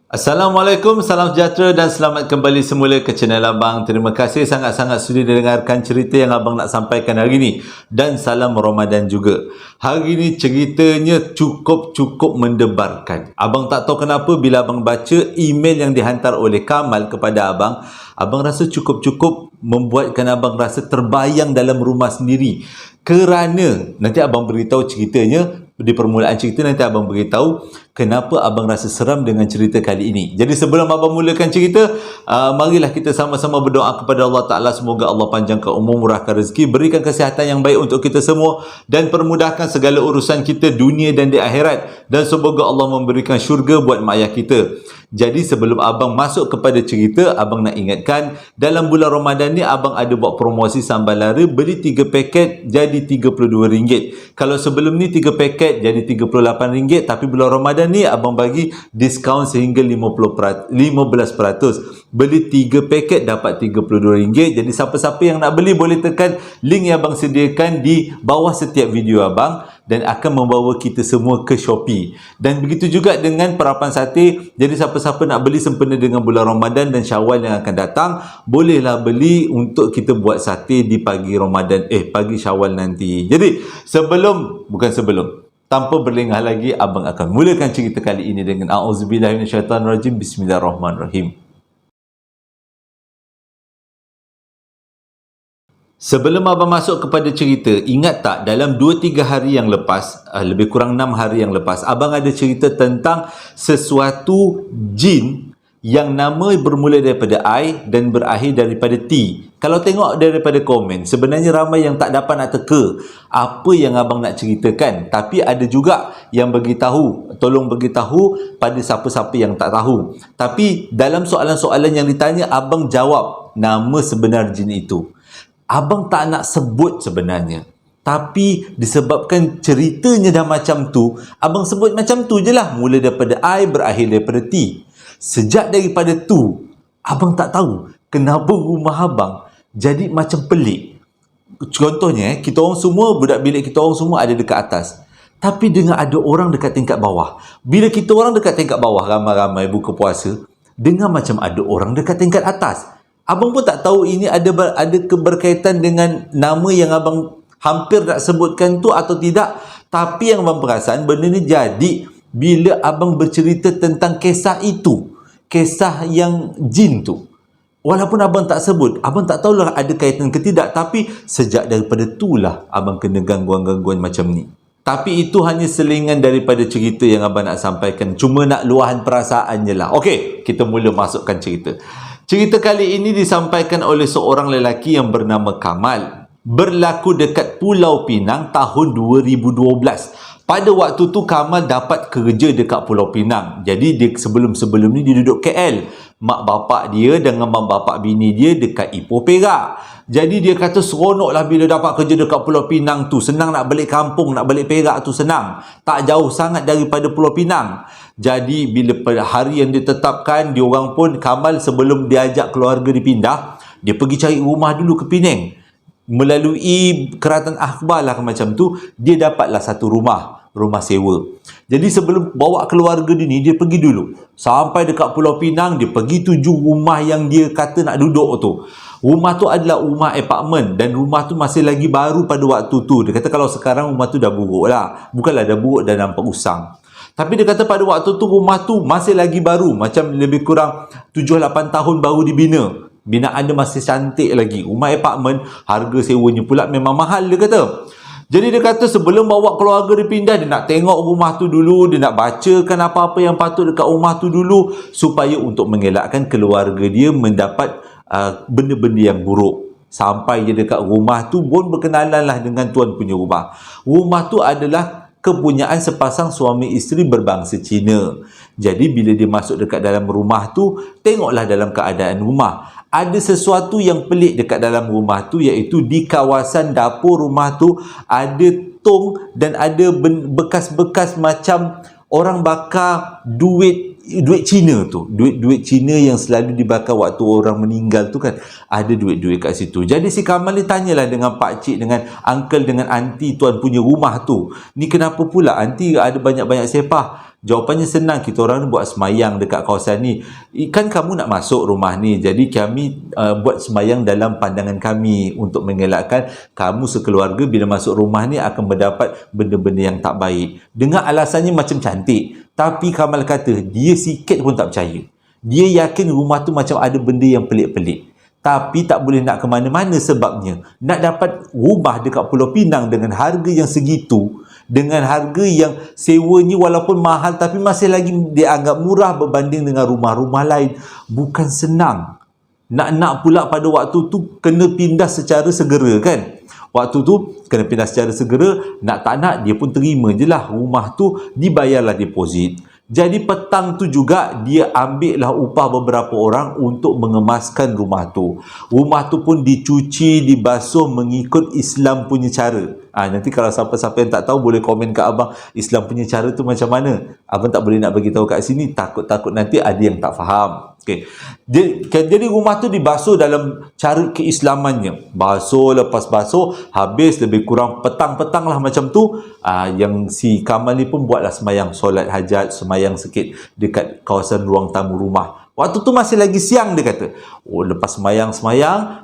Assalamualaikum, salam sejahtera dan selamat kembali semula ke channel Abang. Terima kasih sangat-sangat sudi dengarkan cerita yang Abang nak sampaikan hari ini. Dan salam Ramadan juga. Hari ini ceritanya cukup mendebarkan. Abang tak tahu kenapa bila Abang baca email yang dihantar oleh Kamal kepada Abang, Abang rasa cukup membuatkan Abang rasa terbayang dalam rumah sendiri. Kerana, nanti Abang beritahu ceritanya, di permulaan cerita nanti Abang beritahu kenapa Abang rasa seram dengan cerita kali ini. Jadi sebelum Abang mulakan cerita, marilah kita sama-sama berdoa kepada Allah Ta'ala. Semoga Allah panjangkan umur, murahkan rezeki, berikan kesihatan yang baik untuk kita semua dan permudahkan segala urusan kita dunia dan di akhirat. Dan semoga Allah memberikan syurga buat mak ayah kita. Jadi sebelum Abang masuk kepada cerita, Abang nak ingatkan dalam bulan Ramadan ni Abang ada buat promosi sambal lara, beli 3 paket jadi RM32. Kalau sebelum ni 3 paket jadi RM38, tapi bulan Ramadan ni Abang bagi diskaun sehingga 15%. Beli 3 paket dapat RM32. Jadi siapa-siapa yang nak beli boleh tekan link yang Abang sediakan di bawah setiap video Abang dan akan membawa kita semua ke Shopee. Dan begitu juga dengan perapan sate. Jadi siapa-siapa nak beli sempena dengan bulan Ramadan dan Syawal yang akan datang, bolehlah beli untuk kita buat sate di pagi Ramadan, pagi Syawal nanti. Jadi tanpa berlengah lagi, Abang akan mulakan cerita kali ini dengan A'udzubillahi minasyaitanirrajim. Bismillahirrahmanirrahim. Sebelum Abang masuk kepada cerita, ingat tak dalam 2-3 hari yang lepas, lebih kurang 6 hari yang lepas, Abang ada cerita tentang sesuatu jin yang nama bermula daripada I dan berakhir daripada T. Kalau tengok daripada komen, sebenarnya ramai yang tak dapat nak teka apa yang Abang nak ceritakan. Tapi ada juga yang tolong beritahu pada siapa-siapa yang tak tahu. Tapi dalam soalan-soalan yang ditanya, Abang jawab nama sebenar jin itu. Abang tak nak sebut sebenarnya. Tapi disebabkan ceritanya dah macam tu, Abang sebut macam tu je lah. Mula daripada I, berakhir daripada T. Sejak daripada tu, Abang tak tahu kenapa rumah Abang jadi macam pelik. Contohnya, kita orang semua, budak bilik kita orang semua ada dekat atas. Tapi dengar ada orang dekat tingkat bawah. Bila kita orang dekat tingkat bawah, ramai-ramai buka puasa, dengar macam ada orang dekat tingkat atas. Abang pun tak tahu ini ada berkaitan dengan nama yang Abang hampir nak sebutkan tu atau tidak. Tapi yang Abang perasan, benda ni jadi bila Abang bercerita tentang kisah itu. Kisah yang jin tu. Walaupun Abang tak sebut, Abang tak tahulah ada kaitan ke tidak. Tapi sejak daripada itulah Abang kena gangguan-gangguan macam ni. Tapi itu hanya selingan daripada cerita yang Abang nak sampaikan. Cuma nak luahan perasaan je lah. Okey, kita mula masukkan cerita. Cerita kali ini disampaikan oleh seorang lelaki yang bernama Kamal. Berlaku dekat Pulau Pinang tahun 2012. Pada waktu tu Kamal dapat kerja dekat Pulau Pinang. Jadi dia sebelum ni dia duduk KL. Mak bapak dia dengan mak bapak bini dia dekat Ipoh Perak. Jadi dia kata seronok lah bila dapat kerja dekat Pulau Pinang tu. Senang nak balik kampung, nak balik Perak tu senang. Tak jauh sangat daripada Pulau Pinang. Jadi bila pada hari yang ditetapkan, diorang pun, Kamal sebelum diajak keluarga dipindah, dia pergi cari rumah dulu ke Penang. Melalui keratan akhbar lah macam tu, dia dapatlah satu rumah sewa. Jadi sebelum bawa keluarga dia ni, dia pergi dulu. Sampai dekat Pulau Pinang, dia pergi tuju rumah yang dia kata nak duduk tu. Rumah tu adalah rumah apartmen dan rumah tu masih lagi baru pada waktu tu. Dia kata kalau sekarang rumah tu dah buruk lah. Bukanlah dah buruk, dah nampak usang. Tapi dia kata pada waktu tu rumah tu masih lagi baru. Macam lebih kurang 7-8 tahun baru dibina. Binaan dia masih cantik lagi. Rumah apartmen, harga sewanya pula memang mahal dia kata. Jadi dia kata sebelum bawa keluarga dia pindah, dia nak tengok rumah tu dulu. Dia nak bacakan apa-apa yang patut dekat rumah tu dulu. Supaya untuk mengelakkan keluarga dia mendapat benda-benda yang buruk. Sampai dia dekat rumah tu pun berkenalan lah dengan tuan punya rumah. Rumah tu adalah kepunyaan sepasang suami isteri berbangsa Cina. Jadi bila dia masuk dekat dalam rumah tu, tengoklah dalam keadaan rumah. Ada sesuatu yang pelik dekat dalam rumah tu, iaitu di kawasan dapur rumah tu ada tong dan ada bekas-bekas macam orang bakar duit Cina tu. Duit Cina yang selalu dibakar waktu orang meninggal tu kan. Ada duit-duit kat situ. Jadi si Kamal ni tanyalah dengan pakcik, dengan uncle, dengan aunty tuan punya rumah tu. Ni kenapa pula aunty ada banyak-banyak sepah? Jawapannya senang, kita orang buat semayang dekat kawasan ni. Kan kamu nak masuk rumah ni, jadi kami buat semayang dalam pandangan kami untuk mengelakkan kamu sekeluarga bila masuk rumah ni akan mendapat benda-benda yang tak baik. Dengar alasannya macam cantik, tapi Kamal kata dia sikit pun tak percaya. Dia yakin rumah tu macam ada benda yang pelik-pelik. Tapi tak boleh nak ke mana-mana sebabnya nak dapat rumah dekat Pulau Pinang dengan harga yang segitu, dengan harga yang sewanya walaupun mahal tapi masih lagi dianggap murah berbanding dengan rumah-rumah lain, bukan senang. Nak pula pada waktu tu kena pindah secara segera kan. Waktu tu kena pindah secara segera, nak tak nak dia pun terima je lah. Rumah tu dibayarlah deposit. Jadi petang tu juga dia ambil lah upah beberapa orang untuk mengemaskan rumah tu. Rumah tu pun dicuci, dibasuh mengikut Islam punya cara. Nanti kalau siapa-siapa yang tak tahu boleh komen kat abang Islam punya cara tu macam mana. Abang tak boleh nak bagi tahu kat sini, takut-takut nanti ada yang tak faham. Okay. Jadi rumah tu dibasuh dalam cara keislamannya. Basuh lepas basuh, habis lebih kurang petang-petang lah macam tu. Yang si Kamal ni pun buatlah semayang solat hajat, semayang sikit dekat kawasan ruang tamu rumah. Waktu tu masih lagi siang dia kata. Lepas semayang,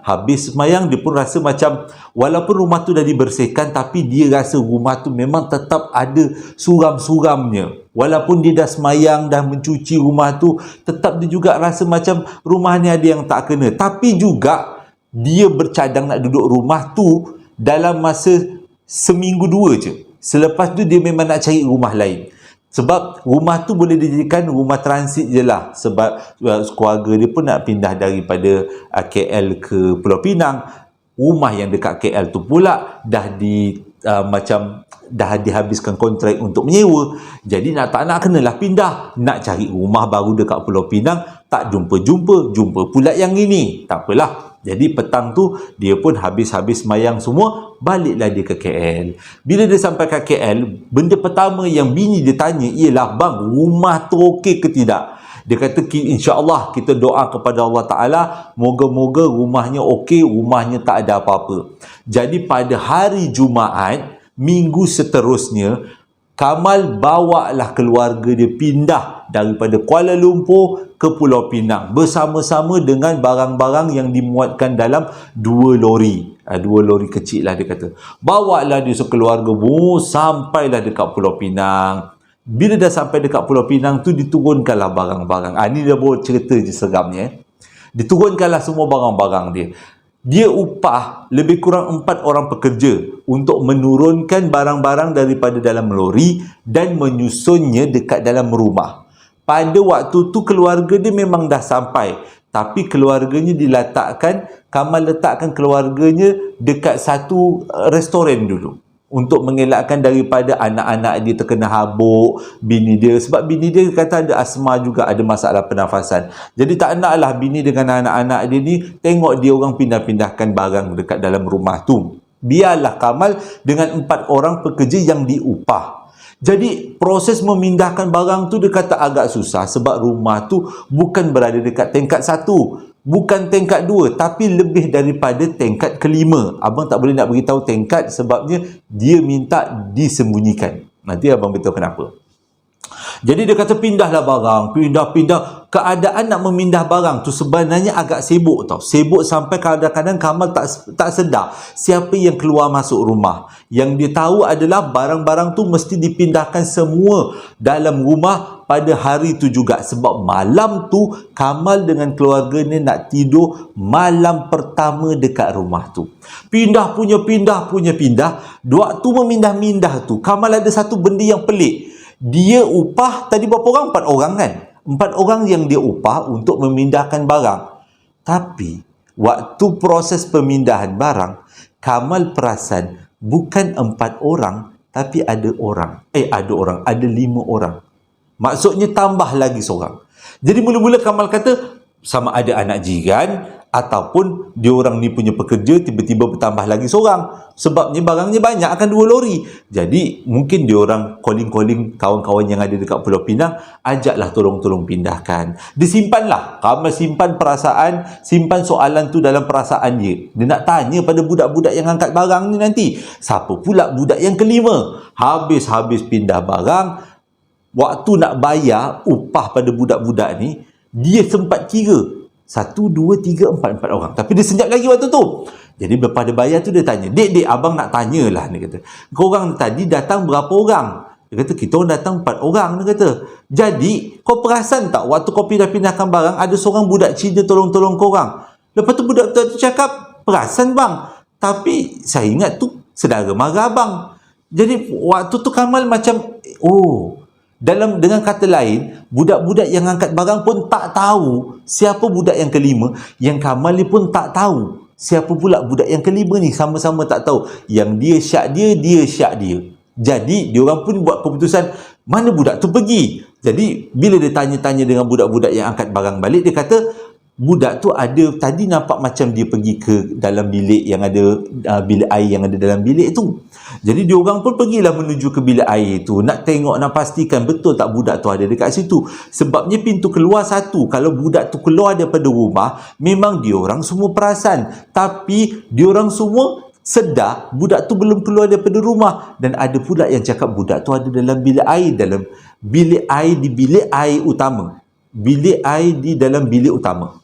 habis semayang dia pun rasa macam walaupun rumah tu dah dibersihkan tapi dia rasa rumah tu memang tetap ada suram-suramnya. Walaupun dia dah semayang, dah mencuci rumah tu, tetap dia juga rasa macam rumah ni ada yang tak kena. Tapi juga dia bercadang nak duduk rumah tu dalam masa seminggu dua je. Selepas tu dia memang nak cari rumah lain. Sebab rumah tu boleh dijadikan rumah transit je lah. Sebab keluarga dia pun nak pindah daripada KL ke Pulau Pinang. Rumah yang dekat KL tu pula dah dah dihabiskan kontrak untuk menyewa. Jadi nak tak nak kenalah pindah. Nak cari rumah baru dekat Pulau Pinang, tak jumpa pula yang ini. Tak apalah. Jadi petang tu dia pun habis semayang semua, baliklah dia ke KL. Bila dia sampai ke KL, benda pertama yang bini dia tanya ialah, bang, rumah tu okey ke tidak? Dia kata insya-Allah kita doa kepada Allah Taala, moga-moga rumahnya okey, rumahnya tak ada apa-apa. Jadi pada hari Jumaat minggu seterusnya, Kamal bawalah keluarga dia pindah daripada Kuala Lumpur ke Pulau Pinang bersama-sama dengan barang-barang yang dimuatkan dalam 2 lori. 2 lori kecil lah dia kata. Bawalah dia sekeluarga sampailah dekat Pulau Pinang. Bila dah sampai dekat Pulau Pinang tu, diturunkanlah barang-barang. Ni dah bawa cerita je seramnya. Diturunkanlah semua barang-barang dia. Dia upah lebih kurang 4 orang pekerja untuk menurunkan barang-barang daripada dalam lori dan menyusunnya dekat dalam rumah. Pada waktu tu keluarga dia memang dah sampai, tapi keluarganya Kamal letakkan keluarganya dekat satu restoran dulu untuk mengelakkan daripada anak-anak dia terkena habuk, bini dia. Sebab bini dia kata ada asma juga, ada masalah pernafasan. Jadi tak naklah bini dengan anak-anak dia ni tengok dia orang pindah-pindahkan barang dekat dalam rumah tu. Biarlah Kamal dengan 4 orang pekerja yang diupah. Jadi proses memindahkan barang tu dia kata agak susah sebab rumah tu bukan berada dekat tingkat 1. Bukan tingkat 2, tapi lebih daripada tingkat ke-5. Abang tak boleh nak beritahu tingkat sebabnya dia minta disembunyikan. Nanti abang beritahu kenapa. Jadi dia kata pindahlah barang, pindah. Keadaan nak memindah barang tu sebenarnya agak sibuk tau. Sibuk sampai kadang-kadang Kamal tak sedar siapa yang keluar masuk rumah. Yang dia tahu adalah barang-barang tu mesti dipindahkan semua dalam rumah pada hari tu juga. Sebab malam tu Kamal dengan keluarganya nak tidur malam pertama dekat rumah tu. Pindah. Waktu memindah-mindah tu, Kamal ada satu benda yang pelik. Dia upah tadi berapa orang? 4 orang kan? 4 orang yang dia upah untuk memindahkan barang. Tapi waktu proses pemindahan barang, Kamal perasan bukan 4 orang, tapi ada 5 orang. Maksudnya tambah lagi seorang. Jadi mula-mula Kamal kata sama ada anak jiran ataupun dia orang ni punya pekerja tiba-tiba bertambah lagi seorang. Sebabnya barangnya banyak, akan 2 lori. Jadi mungkin dia orang calling kawan-kawan yang ada dekat Pulau Pinang, ajaklah tolong pindahkan. Disimpanlah. Kamal simpan soalan tu dalam perasaan dia. Dia nak tanya pada budak-budak yang angkat barang ni nanti, siapa pula budak yang ke-5? Habis pindah barang, waktu nak bayar upah pada budak-budak ni, dia sempat kira 1, 2, 3, 4 orang. Tapi dia senyap lagi waktu tu. Jadi lepas dia bayar tu dia tanya, dek abang nak tanyalah, dia kata, korang tadi datang berapa orang? Dia kata, kita orang datang 4 orang, dia kata. Jadi, kau perasan tak waktu kau pindah-pindahkan barang, ada seorang budak Cina tolong-tolong korang. Lepas tu budak tu cakap, perasan bang, tapi saya ingat tu saudara mara abang. Jadi, waktu tu Kamal macam, dengan kata lain, budak-budak yang angkat barang pun tak tahu siapa budak yang kelima. Yang Kamal ni pun tak tahu siapa pula budak yang kelima ni. Sama-sama tak tahu. Yang dia syak dia syak dia. Jadi, diorang pun buat keputusan, mana budak tu pergi? Jadi, bila dia tanya-tanya dengan budak-budak yang angkat barang balik, dia kata, budak tu ada, tadi nampak macam dia pergi ke dalam bilik yang ada, bilik air yang ada dalam bilik tu. Jadi, diorang pun pergilah menuju ke bilik air tu, nak tengok, nak pastikan betul tak budak tu ada dekat situ. Sebabnya pintu keluar satu. Kalau budak tu keluar daripada rumah, memang diorang semua perasan. Tapi, diorang semua sedar budak tu belum keluar daripada rumah. Dan ada pula yang cakap budak tu ada dalam bilik air, di bilik air utama. Bilik air di dalam bilik utama.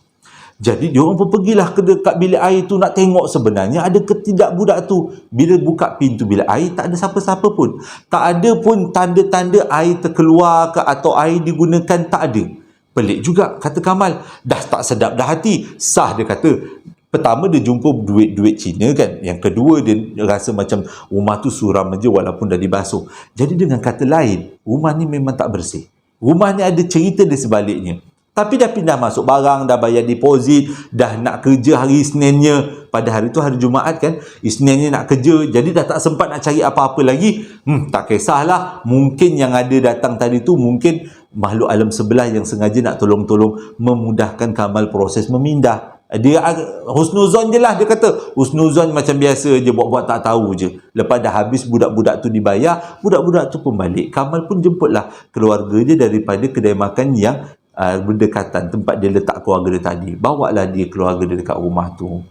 Jadi diorang pun pergilah ke dekat bilik air tu nak tengok sebenarnya ada ke tidak budak tu. Bila buka pintu bilik air, tak ada siapa-siapa pun. Tak ada pun tanda-tanda air terkeluar ke atau air digunakan, tak ada. Pelik juga, kata Kamal. Dah tak sedap dah hati. Sah, dia kata. Pertama dia jumpa duit Cina kan. Yang kedua dia rasa macam rumah tu suram aja walaupun dah dibasuh. Jadi dengan kata lain, rumah ni memang tak bersih. Rumah ni ada cerita di sebaliknya. Tapi dah pindah masuk barang, dah bayar deposit, dah nak kerja hari Isninnya. Pada hari tu hari Jumaat kan, Isninnya nak kerja. Jadi dah tak sempat nak cari apa-apa lagi. Tak kisahlah. Mungkin yang ada datang tadi tu mungkin makhluk alam sebelah yang sengaja nak tolong-tolong memudahkan Kamal proses memindah. Dia husnuzon je lah, dia kata husnuzon macam biasa je, buat-buat tak tahu je. Lepas dah habis budak-budak tu dibayar, budak-budak tu pun balik. Kamal pun jemputlah keluarga dia daripada kedai makan yang berdekatan tempat dia letak keluarga dia tadi. Bawalah dia keluarga dia dekat rumah tu.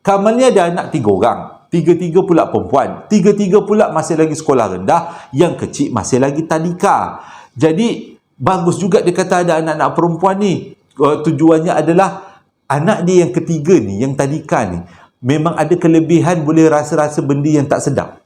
Kamal ni ada anak 3 orang. 3-3 pula perempuan. 3-3 pula masih lagi sekolah rendah. Yang kecil masih lagi tadika. Jadi bagus juga dia kata ada anak-anak perempuan ni. Tujuannya adalah anak dia yang ketiga ni, yang tadika ni, memang ada kelebihan boleh rasa-rasa benda yang tak sedap.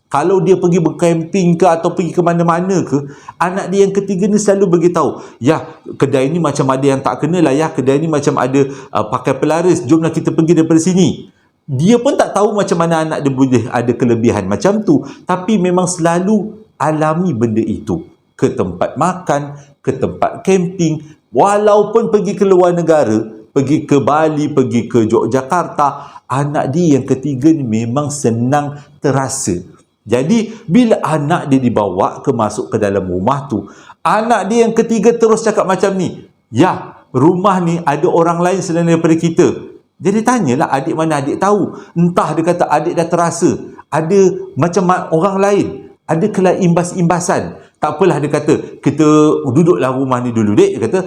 Kalau dia pergi bercamping ke atau pergi ke mana-mana ke, anak dia yang ketiga ni selalu beritahu, ya, kedai ni macam ada yang tak kena lah, ya, kedai ni macam ada pakai pelaris, jomlah kita pergi daripada sini. Dia pun tak tahu macam mana anak dia boleh ada kelebihan macam tu, tapi memang selalu alami benda itu. Ke tempat makan, ke tempat camping, walaupun pergi ke luar negara, pergi ke Bali, pergi ke Yogyakarta, anak dia yang ketiga ni memang senang terasa. Jadi, bila anak dia dibawa masuk ke dalam rumah tu, anak dia yang ketiga terus cakap macam ni, ya, rumah ni ada orang lain selain daripada kita. Jadi tanyalah adik mana adik tahu. Entah dia kata adik dah terasa, ada macam orang lain, ada imbas-imbasan. Tak apalah, dia kata, kita duduklah rumah ni dulu dek. Dia kata,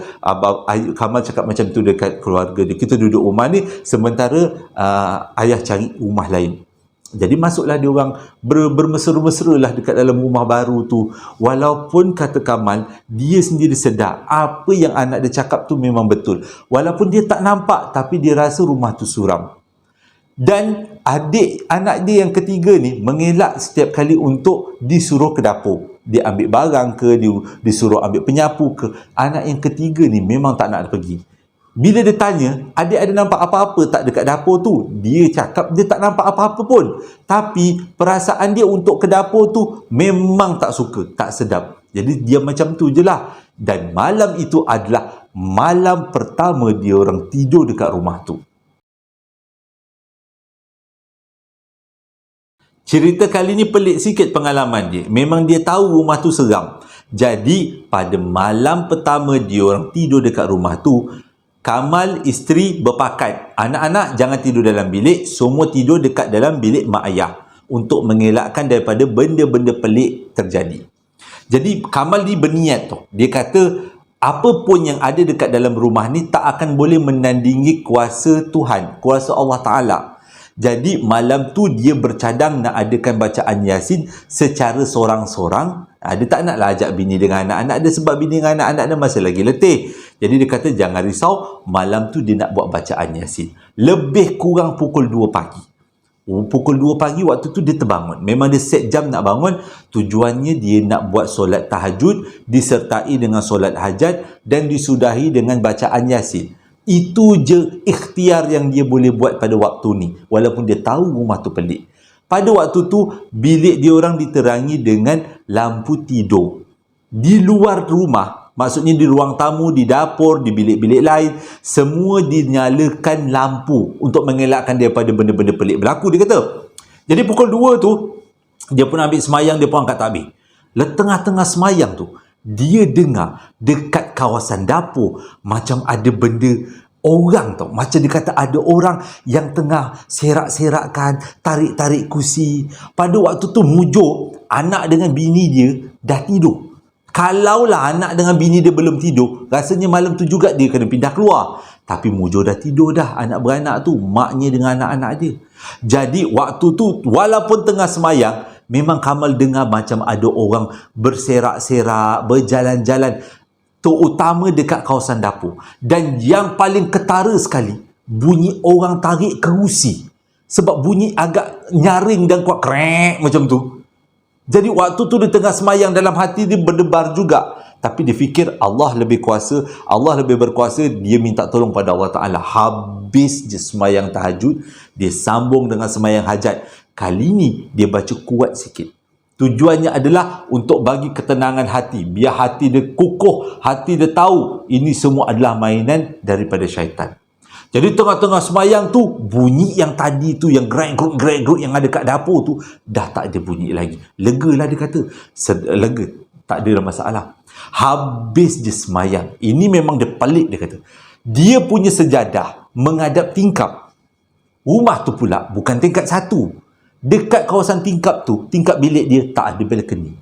Kamal cakap macam tu dekat keluarga dia. Kita duduk rumah ni sementara ayah cari rumah lain. Jadi masuklah dia orang bermesra-mesra lah dekat dalam rumah baru tu. Walaupun kata Kamal, dia sendiri sedar apa yang anak dia cakap tu memang betul. Walaupun dia tak nampak, tapi dia rasa rumah tu suram. Dan anak dia yang ketiga ni mengelak setiap kali untuk disuruh ke dapur. Dia ambil barang ke, disuruh ambil penyapu ke. Anak yang ketiga ni memang tak nak pergi. Bila dia tanya, adik ada nampak apa-apa tak dekat dapur tu? Dia cakap dia tak nampak apa-apa pun. Tapi perasaan dia untuk ke dapur tu memang tak suka, tak sedap. Jadi dia macam tu je lah. Dan malam itu adalah malam pertama dia orang tidur dekat rumah tu. Cerita kali ni pelik sikit pengalaman dia. Memang dia tahu rumah tu seram. Jadi pada malam pertama dia orang tidur dekat rumah tu, Kamal isteri berpakat, anak-anak jangan tidur dalam bilik, semua tidur dekat dalam bilik mak ayah untuk mengelakkan daripada benda-benda pelik terjadi. Jadi Kamal ni berniat tu. Dia kata apa pun yang ada dekat dalam rumah ni tak akan boleh menandingi kuasa Tuhan, kuasa Allah Ta'ala. Jadi malam tu dia bercadang nak adakan bacaan Yasin secara sorang-sorang Dia tak naklah ajak bini dengan anak-anak dia sebab bini dengan anak-anak dia masih lagi letih. Jadi dia kata jangan risau, malam tu dia nak buat bacaan Yasin. Lebih kurang pukul 2 pagi. Pukul 2 pagi waktu tu dia terbangun. Memang dia set jam nak bangun. Tujuannya dia nak buat solat tahajud disertai dengan solat hajat dan disudahi dengan bacaan Yasin. Itu je ikhtiar yang dia boleh buat pada waktu ni. Walaupun dia tahu rumah tu pelik. Pada waktu tu, bilik dia orang diterangi dengan lampu tidur. Di luar rumah, maksudnya di ruang tamu, di dapur, di bilik-bilik lain, semua dinyalakan lampu untuk mengelakkan daripada benda-benda pelik berlaku, dia kata. Jadi pukul 2 tu, dia pun ambil semayang, dia pun angkat takbir. Tengah-tengah semayang tu, dia dengar dekat kawasan dapur macam ada benda orang tau. Macam dia kata ada orang yang tengah serak-serakkan, tarik-tarik kursi. Pada waktu tu mujur, anak dengan bini dia dah tidur. Kalaulah anak dengan bini dia belum tidur, rasanya malam tu juga dia kena pindah keluar. Tapi mujur dah tidur dah, anak beranak tu, maknya dengan anak-anak dia. Jadi waktu tu, walaupun tengah semayang, memang Kamal dengar macam ada orang berserak-serak, berjalan-jalan, terutama dekat kawasan dapur. Dan yang paling ketara sekali, bunyi orang tarik kerusi. Sebab bunyi agak nyaring dan kuat, krek macam tu. Jadi waktu tu dia tengah semayang, dalam hati dia berdebar juga. Tapi dia fikir Allah lebih kuasa, Allah lebih berkuasa, dia minta tolong pada Allah Ta'ala. Habis je semayang tahajud, dia sambung dengan semayang hajat. Kali ni dia baca kuat sikit. Tujuannya adalah untuk bagi ketenangan hati. Biar hati dia kukuh, hati dia tahu ini semua adalah mainan daripada syaitan. Jadi tengah-tengah semayang tu, bunyi yang tadi tu, yang gerek-geruk yang ada kat dapur tu, dah tak ada bunyi lagi. Lega lah dia kata. Lega. Tak ada masalah. Habis je semayang. Ini memang dia pelik, dia kata. Dia punya sejadah menghadap tingkap. Rumah tu pula bukan tingkat 1. Dekat kawasan tingkap tu, tingkap bilik dia tak ada balcony.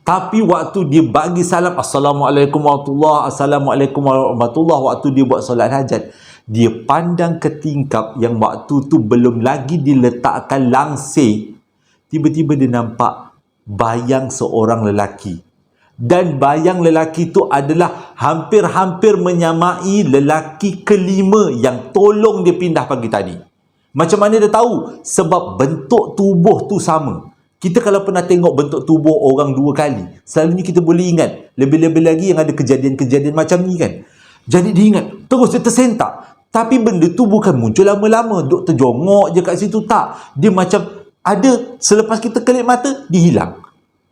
Tapi waktu dia bagi salam, Assalamualaikum warahmatullahi, Assalamualaikum warahmatullahi, waktu dia buat solat hajat, dia pandang ke tingkap yang waktu tu belum lagi diletakkan langsir. Tiba-tiba dia nampak bayang seorang lelaki. Dan bayang lelaki tu adalah hampir-hampir menyamai lelaki kelima yang tolong dia pindah pagi tadi. Macam mana dia tahu? Sebab bentuk tubuh tu sama. Kita kalau pernah tengok bentuk tubuh orang 2 kali, selalunya kita boleh ingat. Lebih-lebih lagi yang ada kejadian-kejadian macam ni kan. Jadi dia ingat, terus dia tersentak. Tapi benda tu bukan muncul lama-lama, duk terjongok je kat situ, tak. Dia macam ada, selepas kita kelip mata, dia hilang.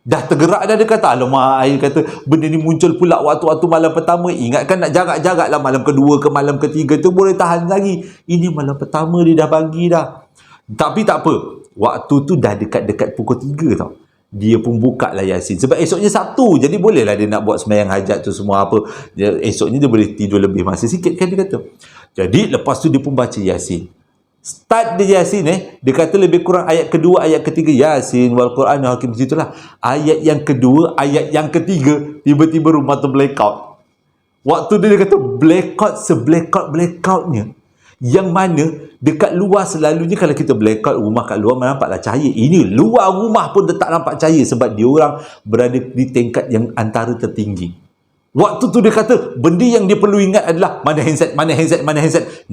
Dah tergerak dah, dia kata, alamak, dia kata, benda ni muncul pula waktu-waktu malam pertama. Ingatkan nak jarak-jarak lah malam kedua ke malam ketiga tu boleh tahan lagi. Ini malam pertama dia dah bagi dah. Tapi tak apa. Waktu tu dah dekat-dekat pukul 3 tau. Dia pun buka lah Yasin. Sebab esoknya Sabtu. Jadi bolehlah dia nak buat sembahyang hajat tu semua apa. Esoknya dia boleh tidur lebih masa sikit kan dia kata. Jadi lepas tu dia pun baca Yasin. Start dia Yasin dia kata lebih kurang ayat kedua, ayat ketiga, Yasin wal Quran hakim, begitulah. Ayat yang kedua, ayat yang ketiga, tiba-tiba rumah tu blackout. Waktu dia kata blackout, se-blackout-blackoutnya, yang mana dekat luar selalunya kalau kita blackout rumah kat luar nampaklah cahaya. Ini luar rumah pun tak nampak cahaya sebab dia orang berada di tingkat yang antara tertinggi. Waktu tu dia kata, benda yang dia perlu ingat adalah mana handset.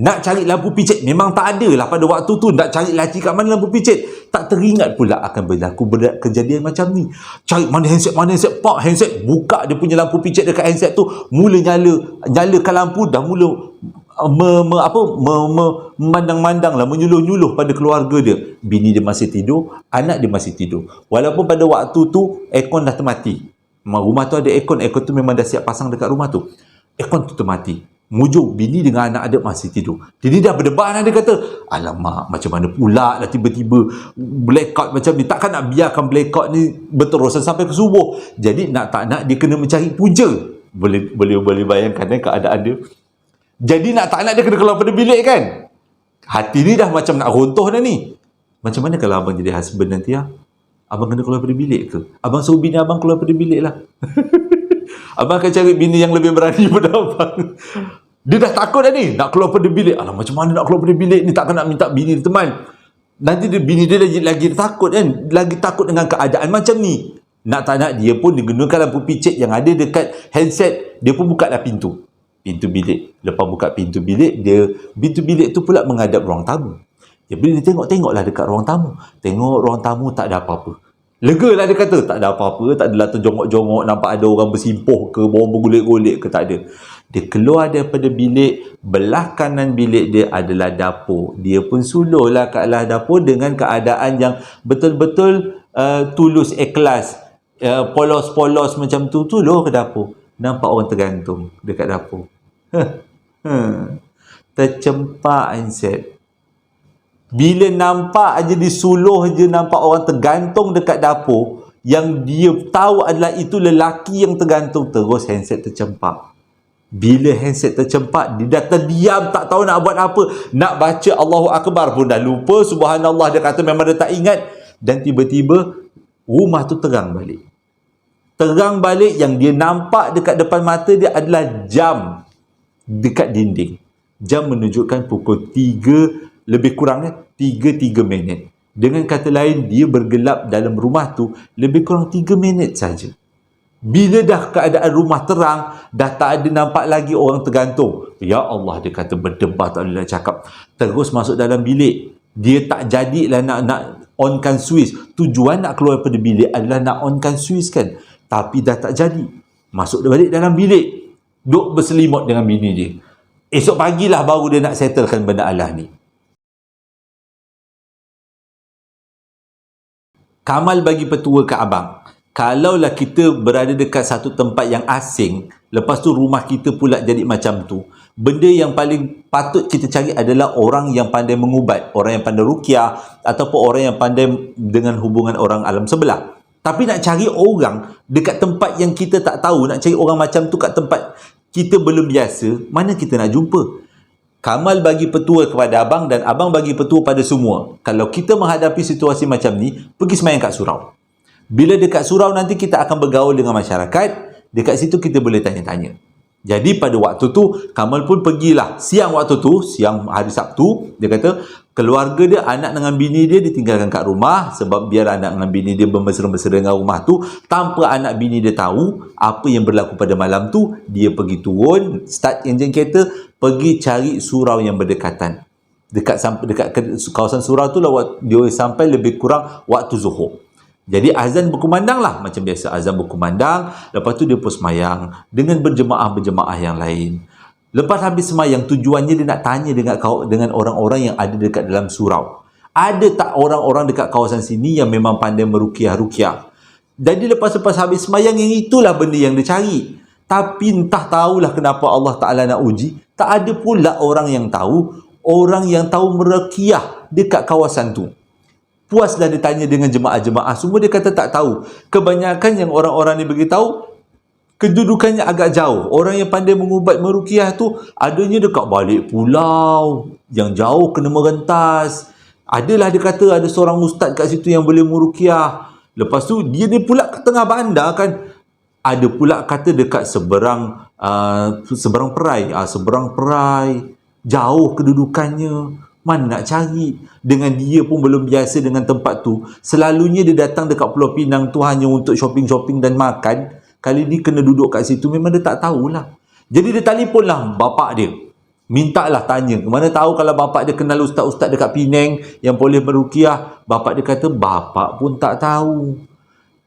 Nak cari lampu picit, memang tak ada lah pada waktu tu. Nak cari laci kat mana lampu picit. Tak teringat pula akan berlaku kejadian macam ni. Cari mana handset, pak handset. Buka dia punya lampu picit dekat handset tu. Mula nyalakan lampu, dah mula memandang-mandang lah, menyuluh-nyuluh pada keluarga dia. Bini dia masih tidur, anak dia masih tidur. Walaupun pada waktu tu, aircon dah termati. Rumah tu ada aircon tu memang dah siap pasang dekat rumah tu. Aircon tu termati. Mujur, bini dengan anak dia masih tidur. Dia dah berdebar, dia kata, alamak, macam mana pula lah tiba-tiba blackout macam ni. Takkan nak biarkan blackout ni berterusan sampai ke subuh. Jadi nak tak nak dia kena mencari punca. Boleh bayangkan keadaan dia. Jadi nak tak nak dia kena keluar pada bilik kan. Hati ni dah macam nak runtuh dah ni. Macam mana kalau abang jadi husband nanti ya? Abang kena keluar pada bilik ke? Abang suruh bini abang keluar pada bilik lah. Abang akan cari bini yang lebih berani pada abang. Dia dah takut dah ni. Nak keluar pada bilik. Alah, macam mana nak keluar pada bilik ni? Takkan nak minta bini dia teman. Nanti bini dia lagi takut kan. Lagi takut dengan keadaan macam ni. Nak tak nak, dia pun digunakan lampu picit yang ada dekat handset. Dia pun buka dah pintu bilik. Lepas buka pintu bilik, pintu bilik tu pula menghadap ruang tamu. Dia bila dia tengoklah dekat ruang tamu. Tengok ruang tamu tak ada apa-apa. Lega lah dia kata, tak ada apa-apa, tak adalah terjongok-jongok, nampak ada orang bersimpuh ke, bawang bergulik-gulik ke, tak ada. Dia keluar daripada bilik, belah kanan bilik dia adalah dapur. Dia pun suluhlah ke arah dapur dengan keadaan yang betul-betul tulus, ikhlas. Polos-polos macam tu, tuluh ke dapur. Nampak orang tergantung dekat dapur. Tercempak handset. Bila nampak aja disuluh je, nampak orang tergantung dekat dapur, yang dia tahu adalah itu lelaki yang tergantung, terus handset tercempak. Bila handset tercempak, dia dah terdiam, tak tahu nak buat apa. Nak baca Allahu Akbar pun dah lupa, subhanallah dia kata memang dia tak ingat. Dan tiba-tiba rumah tu terang balik. Terang balik, yang dia nampak dekat depan mata dia adalah jam dekat dinding. Jam menunjukkan pukul 3 lebih kurang 3 minit. Dengan kata lain, dia bergelap dalam rumah tu lebih kurang 3 minit saja. Bila dah keadaan rumah terang, dah tak ada nampak lagi orang tergantung. Ya Allah, dia kata berdebar tak boleh nak cakap. Terus masuk dalam bilik. Dia tak jadilah nak onkan suis. Tujuan nak keluar daripada bilik adalah nak onkan suis kan. Tapi dah tak jadi. Masuk balik dalam bilik. Duk berselimut dengan bini dia. Esok pagilah baru dia nak settlekan benda alah ni. Kamal bagi petua ke abang. Kalaulah kita berada dekat satu tempat yang asing, lepas tu rumah kita pula jadi macam tu, benda yang paling patut kita cari adalah orang yang pandai mengubat, orang yang pandai ruqyah, ataupun orang yang pandai dengan hubungan orang alam sebelah. Tapi nak cari orang dekat tempat yang kita tak tahu, nak cari orang macam tu kat tempat kita belum biasa, mana kita nak jumpa? Kamal bagi petua kepada abang dan abang bagi petua pada semua. Kalau kita menghadapi situasi macam ni, pergi semayang kat surau. Bila dekat surau nanti kita akan bergaul dengan masyarakat, dekat situ kita boleh tanya-tanya. Jadi pada waktu tu, Kamal pun pergilah siang waktu tu, siang hari Sabtu, dia kata keluarga dia, anak dengan bini dia ditinggalkan kat rumah sebab biar anak dengan bini dia bermesra-mesra dengan rumah tu, tanpa anak bini dia tahu apa yang berlaku pada malam tu. Dia pergi turun, start enjin kereta, pergi cari surau yang berdekatan. Dekat kawasan surau tu lah dia sampai lebih kurang waktu Zuhur. Jadi azan berkumandang lah macam biasa, azan berkumandang, lepas tu dia pun semayang dengan berjemaah-berjemaah yang lain. Lepas habis semayang, tujuannya dia nak tanya dengan orang-orang yang ada dekat dalam surau. Ada tak orang-orang dekat kawasan sini yang memang pandai meruqyah-ruqyah? Jadi lepas habis semayang, yang itulah benda yang dia cari. Tapi entah tahulah kenapa Allah Ta'ala nak uji, tak ada pula orang yang tahu meruqyah dekat kawasan tu. Puaslah dia tanya dengan jemaah-jemaah, semua dia kata tak tahu. Kebanyakan yang orang-orang ni beritahu, kedudukannya agak jauh. Orang yang pandai mengubat meruqyah tu adanya dekat balik pulau yang jauh, kena merentas. Adalah dia kata ada seorang ustaz kat situ yang boleh meruqyah. Lepas tu dia pula ke tengah bandar kan. Ada pula kata dekat seberang perai, jauh kedudukannya. Mana nak cari? Dengan dia pun belum biasa dengan tempat tu. Selalunya dia datang dekat Pulau Pinang tu hanya untuk shopping-shopping dan makan. Kali ni kena duduk kat situ, memang dia tak tahulah. Jadi dia telefonlah bapak dia. Mintalah tanya. Mana tahu kalau bapak dia kenal ustaz-ustaz dekat Penang yang boleh meruqyah. Bapak dia kata, bapak pun tak tahu.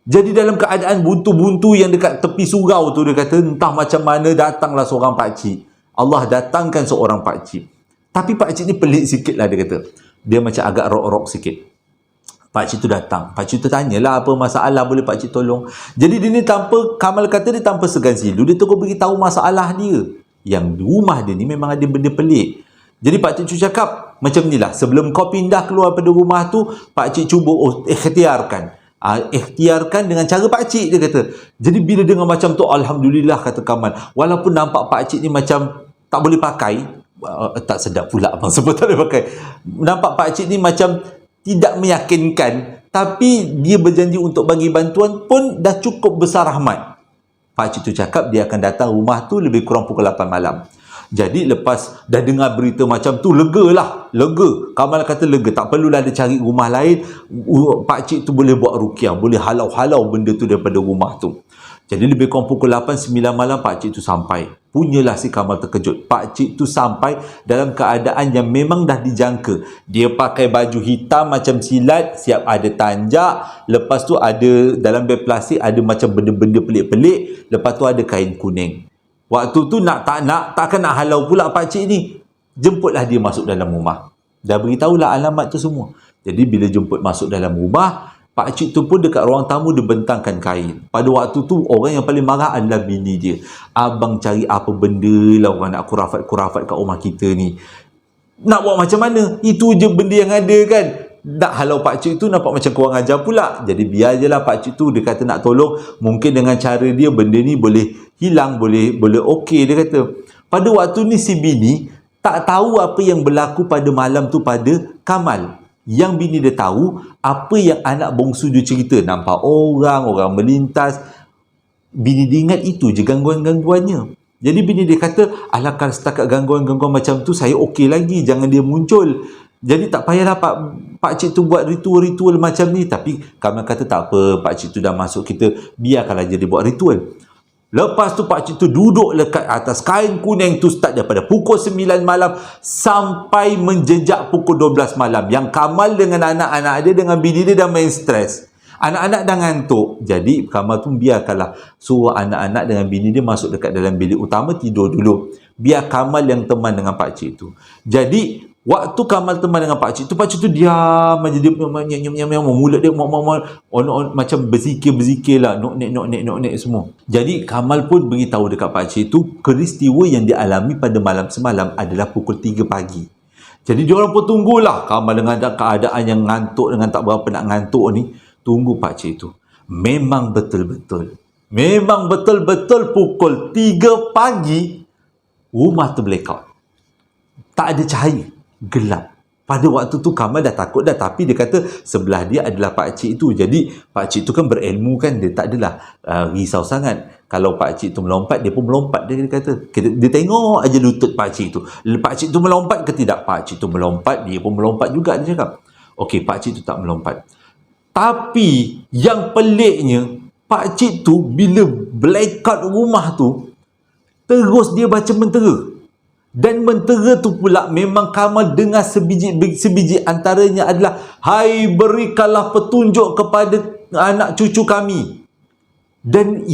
Jadi dalam keadaan buntu-buntu yang dekat tepi surau tu, dia kata, entah macam mana datanglah seorang pakcik. Allah datangkan seorang pakcik. Tapi pakcik ni pelik sikit lah, dia kata. Dia macam agak rock-rock sikit. Pakcik tu datang. Pakcik tu tanyalah apa masalah, boleh pakcik tolong. Jadi dia ni Kamal kata dia tanpa segan silu, dia terus beritahu masalah dia. Yang rumah dia ni memang ada benda pelik. Jadi pakcik tu cakap, macam ni lah, sebelum kau pindah keluar pada rumah tu, pakcik cuba ikhtiarkan dengan cara pakcik, dia kata. Jadi bila dengar macam tu, Alhamdulillah, kata Kamal. Walaupun nampak pakcik ni macam tak boleh pakai, tak sedap pula abang sebut tak boleh pakai. Nampak pakcik ni macam tidak meyakinkan, tapi dia berjanji untuk bagi bantuan pun dah cukup besar rahmat. Pakcik tu cakap dia akan datang rumah tu lebih kurang pukul 8 malam. Jadi lepas dah dengar berita macam tu, lega. Kamal kata lega, tak perlulah dia cari rumah lain. Pakcik tu boleh buat ruqyah, boleh halau-halau benda tu daripada rumah tu. Jadi lebih kurang pukul 8-9 malam pakcik tu sampai. Punyalah si Kamal terkejut. Pakcik tu sampai dalam keadaan yang memang dah dijangka. Dia pakai baju hitam macam silat, siap ada tanjak. Lepas tu ada dalam beg plastik ada macam benda-benda pelik-pelik. Lepas tu ada kain kuning. Waktu tu takkan nak halau pula pakcik ni. Jemputlah dia masuk dalam rumah. Dah beritahulah alamat tu semua. Jadi bila jemput masuk dalam rumah, pakcik tu pun dekat ruang tamu dia bentangkan kain. Pada waktu tu orang yang paling marah adalah bini dia. Abang cari apa benda lah orang nak kurafat-kurafat kat rumah kita ni. Nak buat macam mana? Itu je benda yang ada kan. Nak halau pakcik tu nampak macam kurang ajar pula. Jadi biar je lah pakcik tu, dia kata nak tolong. Mungkin dengan cara dia benda ni boleh hilang, boleh okey dia kata. Pada waktu ni si bini tak tahu apa yang berlaku pada malam tu pada Kamal. Yang bini dia tahu apa yang anak bongsu dia cerita. Nampak orang melintas. Bini dia ingat itu je gangguan-gangguannya. Jadi bini dia kata, alah kalau setakat gangguan-gangguan macam tu, saya okey lagi. Jangan dia muncul. Jadi tak payahlah pakcik tu buat ritual-ritual macam ni. Tapi Kamal kata tak apa, pakcik tu dah masuk kita. Biarkanlah je dia buat ritual. Lepas tu pakcik tu duduk dekat atas kain kuning tu start daripada pukul 9 malam sampai menjejak pukul 12 malam. Yang Kamal dengan anak-anak dia, dengan bini dia dah main stres. Anak-anak dah ngantuk. Jadi Kamal tu biarkanlah suruh anak-anak dengan bini dia masuk dekat dalam bilik utama tidur dulu. Biar Kamal yang teman dengan pakcik tu. Jadi waktu Kamal teman dengan pakcik tu diam aja, dia mulut dia macam berzikir lah, nok semua. Jadi Kamal pun beritahu dekat pakcik tu peristiwa yang dialami pada malam semalam adalah pukul 3 pagi. Jadi diorang pun tunggulah. Kamal dengan keadaan yang ngantuk, dengan tak berapa nak ngantuk ni, tunggu pakcik tu. Memang betul-betul pukul 3 pagi rumah tu blackout. Tak ada cahaya, gelap. Pada waktu tu Kamal dah takut dah, tapi dia kata sebelah dia adalah pakcik tu. Jadi pakcik tu kan berilmu kan, dia tak adalah risau sangat. Kalau pakcik tu melompat, dia pun melompat. Dia kata, dia tengok aja lutut pakcik tu. Pakcik tu melompat ke tidak? Pakcik tu melompat, dia pun melompat juga, dia cakap. Okey, pakcik tu tak melompat. Tapi yang peliknya, pakcik tu bila blackout rumah tu, terus dia baca mentera. Dan mentera tu pula memang Kamal dengar sebiji antaranya adalah, hai berikanlah petunjuk kepada anak cucu kami. Dan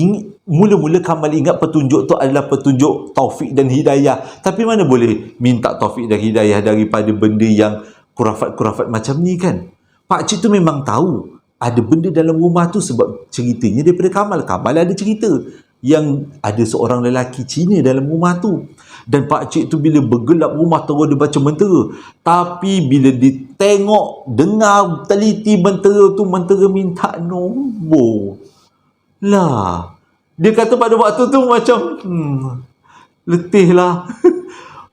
mula-mula Kamal ingat petunjuk tu adalah petunjuk taufik dan hidayah. Tapi mana boleh minta taufik dan hidayah daripada benda yang kurafat-kurafat macam ni kan. Pakcik tu memang tahu ada benda dalam rumah tu sebab ceritanya daripada Kamal. Kamal ada cerita yang ada seorang lelaki Cina dalam rumah tu. Dan pakcik tu bila bergelap rumah terus dia baca mentera. Tapi bila dia tengok, dengar teliti mentera tu, mentera minta nombor. Lah, dia kata pada waktu tu macam letih lah.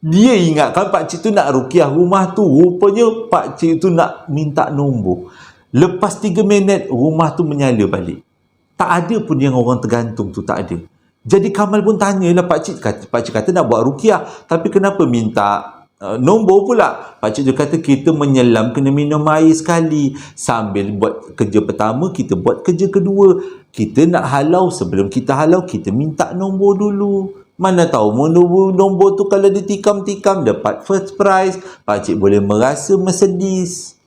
Dia ingatkan pakcik tu nak ruqyah rumah tu. Rupanya pakcik tu nak minta nombor. Lepas 3 minit rumah tu menyala balik. Tak ada pun yang orang tergantung tu, tak ada. Jadi Kamal pun tanyalah pakcik kata nak buat ruqyah, tapi kenapa minta nombor pula? Pakcik tu kata kita menyelam kena minum air sekali. Sambil buat kerja pertama, kita buat kerja kedua. Kita nak halau, sebelum kita halau kita minta nombor dulu. Mana tahu nombor tu kalau ditikam-tikam dapat first prize. Pakcik boleh merasa Mercedes.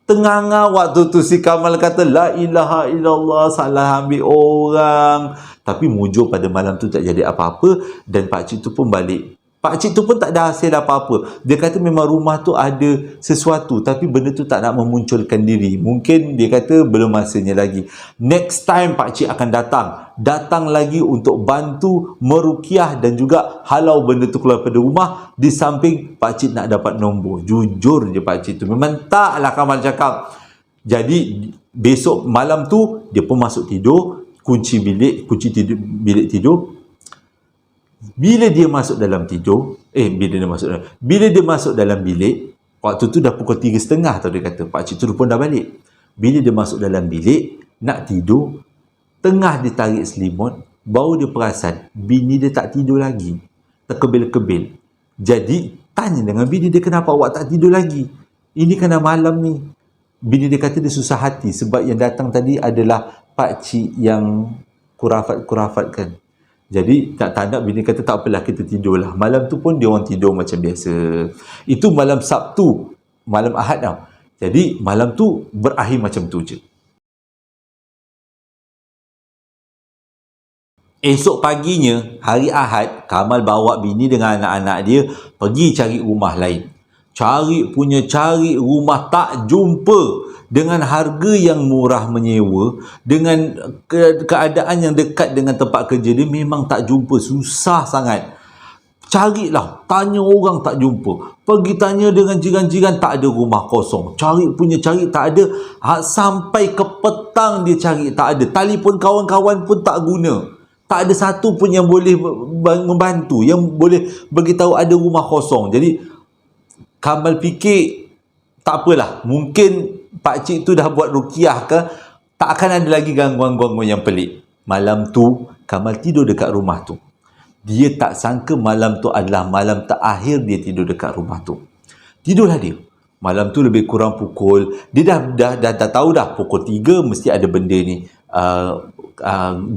Tengah-tengah waktu tu si Kamal kata la ilaha illallah, salah ambil orang. Tapi mujur pada malam tu tak jadi apa-apa. Dan pakcik tu pun balik. Pakcik tu pun tak ada hasil apa-apa. Dia kata memang rumah tu ada sesuatu, tapi benda tu tak nak memunculkan diri. Mungkin dia kata belum masanya lagi. Next time pakcik akan datang lagi untuk bantu meruqyah dan juga halau benda tu keluar pada rumah. Di samping pakcik nak dapat nombor. Jujur je pakcik tu, memang taklah Kamal cakap. Jadi besok malam tu dia pun masuk tidur, kunci bilik tidur. Bila dia masuk dalam bilik, waktu tu dah pukul 3.30 tau, dia kata pakcik tu pun dah balik. Bila dia masuk dalam bilik nak tidur, tengah dia tarik selimut, baru dia perasan bini dia tak tidur lagi. terkebil-kebil. Jadi tanya dengan bini dia, kenapa awak tak tidur lagi? Ini kan dah malam ni. Bini dia kata dia susah hati sebab yang datang tadi adalah pakcik yang kurafat-kurafat kan. Jadi tak nak, bini kata tak apalah, kita tidurlah. Malam tu pun dia orang tidur macam biasa. Itu malam Sabtu, malam Ahad tau. Jadi malam tu berakhir macam tu je. Esok paginya, hari Ahad, Kamal bawa bini dengan anak-anak dia pergi cari rumah lain. Cari rumah tak jumpa, dengan harga yang murah menyewa, dengan keadaan yang dekat dengan tempat kerja dia, memang tak jumpa, susah sangat. Carilah, tanya orang tak jumpa, pergi tanya dengan jiran-jiran, tak ada rumah kosong, cari tak ada. Sampai ke petang dia cari, tak ada. Telefon kawan-kawan pun tak guna. Tak ada satu pun yang boleh membantu, yang boleh beritahu ada rumah kosong. Jadi Kamal fikir, tak apalah, mungkin pakcik tu dah buat ruqyah ke, tak akan ada lagi gangguan-gangguan yang pelik. Malam tu Kamal tidur dekat rumah tu. Dia tak sangka malam tu adalah malam terakhir dia tidur dekat rumah tu. Tidurlah dia. Malam tu lebih kurang pukul, dia dah tahu dah pukul 3 mesti ada benda ni,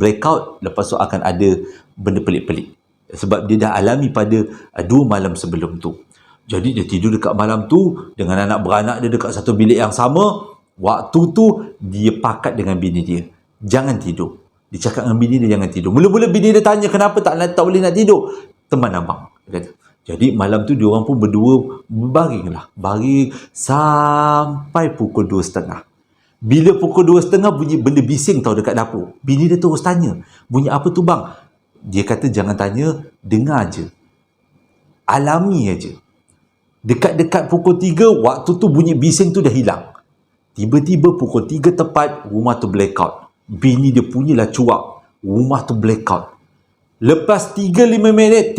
breakout, lepas tu akan ada benda pelik-pelik. Sebab dia dah alami pada 2 malam sebelum tu. Jadi dia tidur dekat malam tu dengan anak beranak dia dekat satu bilik yang sama. Waktu tu dia pakat dengan bini dia, jangan tidur. Dia cakap dengan bini dia, jangan tidur. Mula-mula bini dia tanya, kenapa tak boleh nak tidur? Teman abang, dia kata. Jadi malam tu diorang pun berdua baring sampai pukul 2.30. Bila pukul 2.30 bunyi benda bising tau dekat dapur. Bini dia terus tanya, bunyi apa tu bang? Dia kata jangan tanya, dengar je, alami aja. Dekat-dekat pukul 3, waktu tu bunyi bising tu dah hilang. Tiba-tiba pukul 3 tepat, rumah tu blackout. Bini dia punyalah cuak, rumah tu blackout. Lepas 3 minit,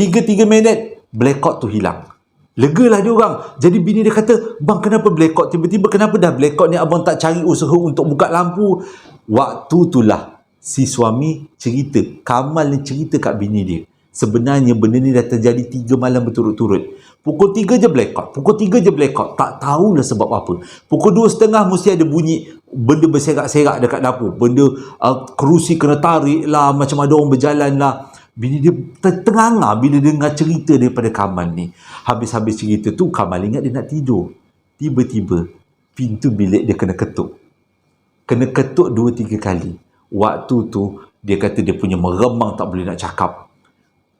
blackout tu hilang. Legalah dia orang. Jadi bini dia kata, bang kenapa blackout? Tiba-tiba kenapa dah blackout ni? Abang tak cari usaha untuk buka lampu? Waktu itulah si suami cerita, Kamal ni cerita kat bini dia, sebenarnya benda ni dah terjadi 3 malam berturut-turut. Pukul 3 je blackout. Tak tahulah sebab apa. Pukul 2.30 mesti ada bunyi benda berserak-serak dekat dapur. Benda kerusi kena tarik lah, macam ada orang berjalan lah. Bini dia terengah bila dengar cerita daripada Kamal ni. Habis-habis cerita tu, Kamal ingat dia nak tidur. Tiba-tiba pintu bilik dia kena ketuk. Kena ketuk 2-3 kali. Waktu tu dia kata dia punya meremang, tak boleh nak cakap.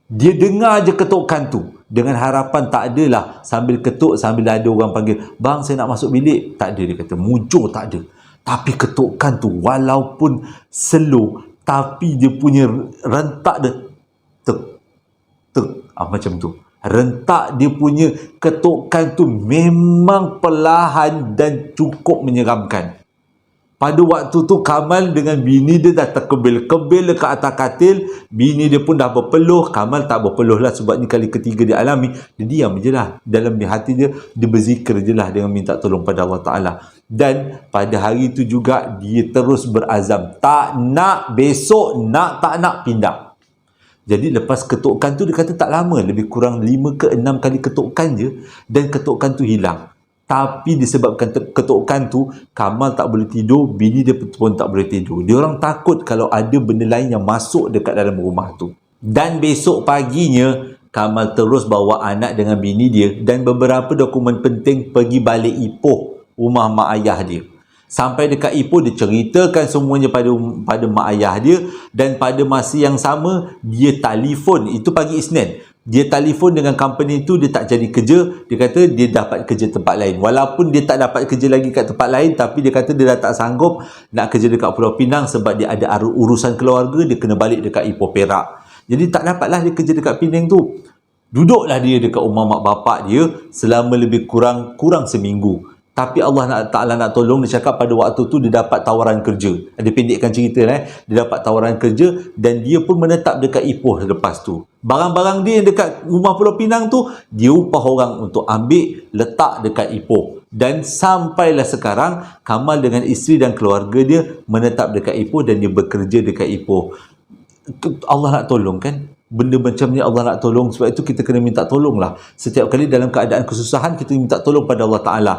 Dia dengar je ketukan tu, dengan harapan tak adalah sambil ketuk, sambil ada orang panggil, bang saya nak masuk bilik. Tak ada, dia kata mujur tak ada. Tapi ketukan tu walaupun slow, tapi dia punya rentak dia macam tu. Rentak dia punya ketukan tu memang perlahan dan cukup menyeramkan. Pada waktu tu Kamal dengan bini dia dah terkebil-kebil dekat atas katil. Bini dia pun dah berpeluh. Kamal tak berpeluh lah sebab ni kali ketiga dia alami. Dia diam je lah. Dalam hati dia berzikir je lah dengan minta tolong pada Allah Ta'ala. Dan pada hari tu juga dia terus berazam, tak nak besok, tak nak pindah. Jadi lepas ketukan tu dia kata tak lama, lebih kurang 5 ke 6 kali ketukan je, dan ketukan tu hilang. Tapi disebabkan ketukan tu, Kamal tak boleh tidur, bini dia pun tak boleh tidur. Dia orang takut kalau ada benda lain yang masuk dekat dalam rumah tu. Dan besok paginya, Kamal terus bawa anak dengan bini dia dan beberapa dokumen penting pergi balik Ipoh, rumah mak ayah dia. Sampai dekat Ipoh, dia ceritakan semuanya pada mak ayah dia, dan pada masa yang sama dia telefon, itu pagi Isnin, dia telefon dengan company tu, dia tak jadi kerja. Dia kata dia dapat kerja tempat lain. Walaupun dia tak dapat kerja lagi kat tempat lain, tapi dia kata dia dah tak sanggup nak kerja dekat Pulau Pinang sebab dia ada urusan keluarga, dia kena balik dekat Ipoh Perak. Jadi tak dapatlah dia kerja dekat Penang tu. Duduklah dia dekat rumah mak bapak dia selama lebih kurang seminggu. Tapi Allah Ta'ala nak tolong, dia cakap pada waktu tu dia dapat tawaran kerja. Dia pendekkan cerita dia dapat tawaran kerja dan dia pun menetap dekat Ipoh lepas tu. Barang-barang dia yang dekat rumah Pulau Pinang tu, dia upah orang untuk ambil, letak dekat Ipoh. Dan sampailah sekarang, Kamal dengan isteri dan keluarga dia menetap dekat Ipoh dan dia bekerja dekat Ipoh. Allah nak tolong kan? benda macam ni Allah nak tolong. Sebab itu kita kena minta tolong lah. Setiap kali dalam keadaan kesusahan, kita minta tolong pada Allah Ta'ala.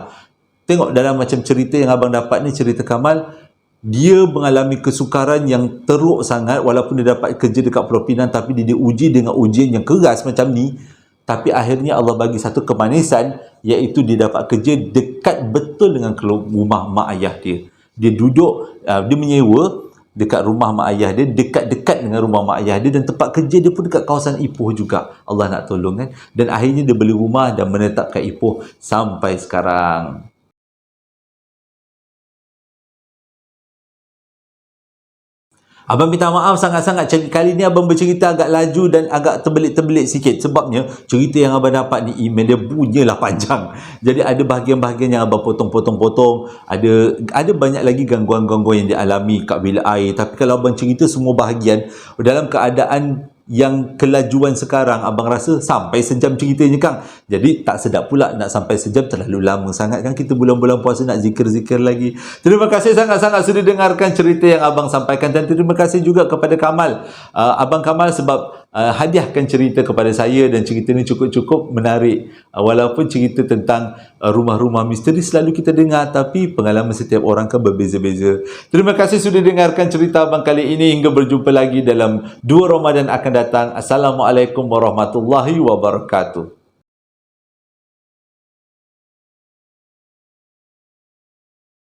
Tengok dalam macam cerita yang abang dapat ni, cerita Kamal, dia mengalami kesukaran yang teruk sangat walaupun dia dapat kerja dekat Pulau Pinang, tapi dia diuji dengan ujian yang keras macam ni. Tapi akhirnya Allah bagi satu kemanisan, iaitu dia dapat kerja dekat betul dengan rumah mak ayah dia. Dia duduk, dia menyewa dekat rumah mak ayah dia, dekat-dekat dengan rumah mak ayah dia, dan tempat kerja dia pun dekat kawasan Ipoh juga. Allah nak tolong kan. Dan akhirnya dia beli rumah dan menetap kat Ipoh sampai sekarang. Abang minta maaf sangat-sangat, kali ni abang bercerita agak laju dan agak terbelit-terbelit sikit. Sebabnya cerita yang abang dapat di email dia punyalah panjang. Jadi ada bahagian-bahagian yang abang potong-potong-potong. Ada banyak lagi gangguan-gangguan yang dialami kat bilik air. Tapi kalau abang cerita semua bahagian dalam keadaan yang kelajuan sekarang, abang rasa sampai sejam ceritanya Kang. Jadi tak sedap pula nak sampai sejam, terlalu lama sangat kan. Kita bulan-bulan puasa nak zikir-zikir lagi. Terima kasih sangat-sangat sudah dengarkan cerita yang abang sampaikan, dan terima kasih juga kepada Kamal, Abang Kamal, sebab hadiahkan cerita kepada saya, dan cerita ni cukup-cukup menarik. Walaupun cerita tentang rumah-rumah misteri selalu kita dengar, tapi pengalaman setiap orang kan berbeza-beza. Terima kasih sudah dengarkan cerita abang kali ini. Hingga berjumpa lagi dalam 2 Ramadan akan datang. Assalamualaikum warahmatullahi wabarakatuh.